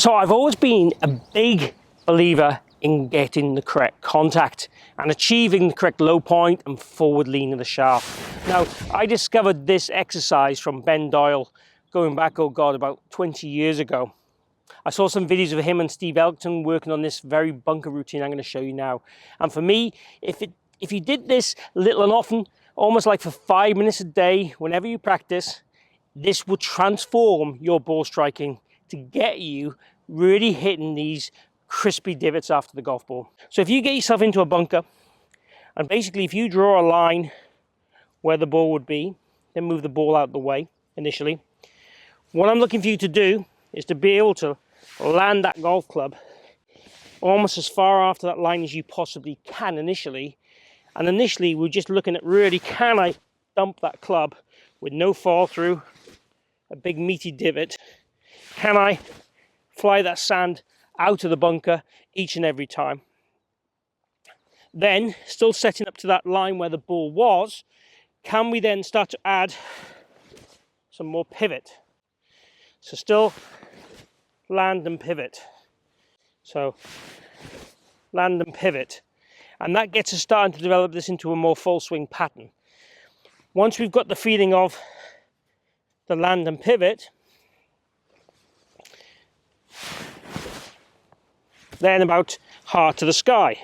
So I've always been a big believer in getting the correct contact and achieving the correct low point and forward lean of the shaft. Now, I discovered this exercise from Ben Doyle going back, oh God, about 20 years ago. I saw some videos of him and Steve Elton working on this very bunker routine I'm going to show you now. And for me, if you did this little and often, almost like for 5 minutes a day, whenever you practice, this will transform your ball striking to get you really hitting these crispy divots after the golf ball. So if you get yourself into a bunker, and basically if you draw a line where the ball would be, then move the ball out the way initially, what I'm looking for you to do is to be able to land that golf club almost as far after that line as you possibly can initially. And initially we're just looking at really, can I dump that club with no fall through, a big meaty divot? Can I fly that sand out of the bunker each and every time? Then, still setting up to that line where the ball was, can we then start to add some more pivot? So still land and pivot. So land and pivot. And that gets us starting to develop this into a more full swing pattern. Once we've got the feeling of the land and pivot, then about heart to the sky.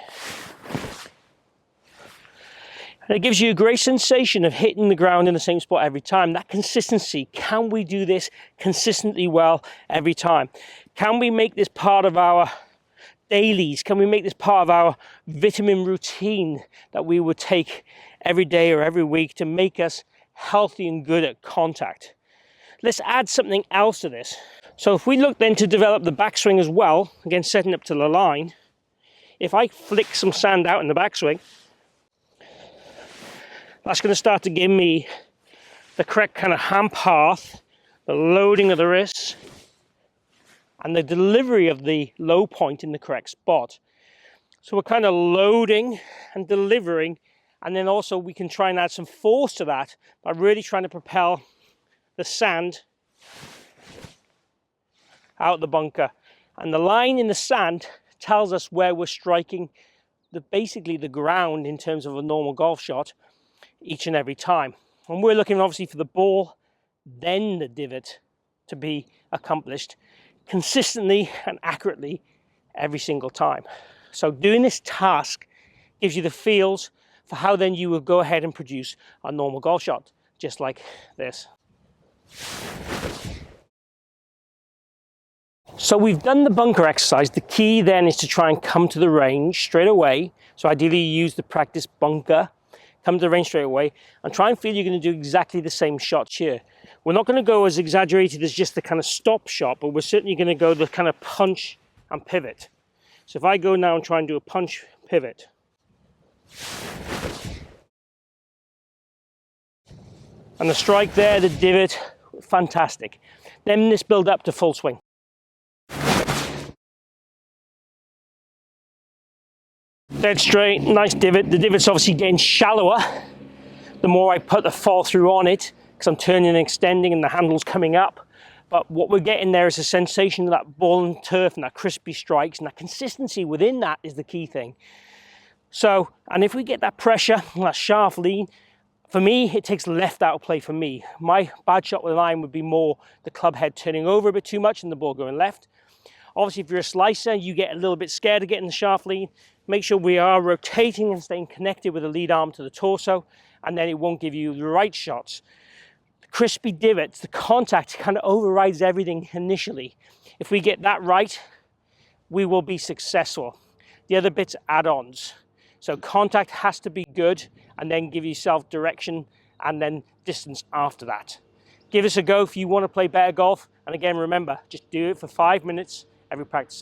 And it gives you a great sensation of hitting the ground in the same spot every time. That consistency, can we do this consistently well every time? Can we make this part of our dailies? Can we make this part of our vitamin routine that we would take every day or every week to make us healthy and good at contact? Let's add something else to this. So if we look then to develop the backswing as well, again setting up to the line, if I flick some sand out in the backswing, that's going to start to give me the correct kind of hand path, the loading of the wrists, and the delivery of the low point in the correct spot. So we're kind of loading and delivering, and then also we can try and add some force to that by really trying to propel the sand out the bunker. And the line in the sand tells us where we're striking basically the ground in terms of a normal golf shot each and every time. And we're looking obviously for the ball, then the divot to be accomplished consistently and accurately every single time. So doing this task gives you the feels for how then you will go ahead and produce a normal golf shot, just like this. So we've done the bunker exercise. The key then is to try and come to the range straight away. So ideally you use the practice bunker, come to the range straight away, and try and feel you're going to do exactly the same shots here. We're not going to go as exaggerated as just the kind of stop shot, but we're certainly going to go the kind of punch and pivot. So if I go now and try and do a punch pivot, and the strike there, the divot, fantastic. Then this build up to full swing. Dead straight, nice divot. The divot's obviously getting shallower the more I put the fall through on it, because I'm turning and extending and the handle's coming up. But what we're getting there is a sensation of that ball and turf and that crispy strikes, and that consistency within that is the key thing. So, and if we get that pressure, that shaft lean, for me, it takes left out of play for me. My bad shot with an iron would be more the club head turning over a bit too much and the ball going left. Obviously, if you're a slicer, you get a little bit scared of getting the shaft lean. Make sure we are rotating and staying connected with the lead arm to the torso, and then it won't give you the right shots. The crispy divots, the contact kind of overrides everything initially. If we get that right, we will be successful. The other bits are add-ons. So contact has to be good, and then give yourself direction and then distance after that. Give us a go if you want to play better golf. And again, remember, just do it for 5 minutes every practice.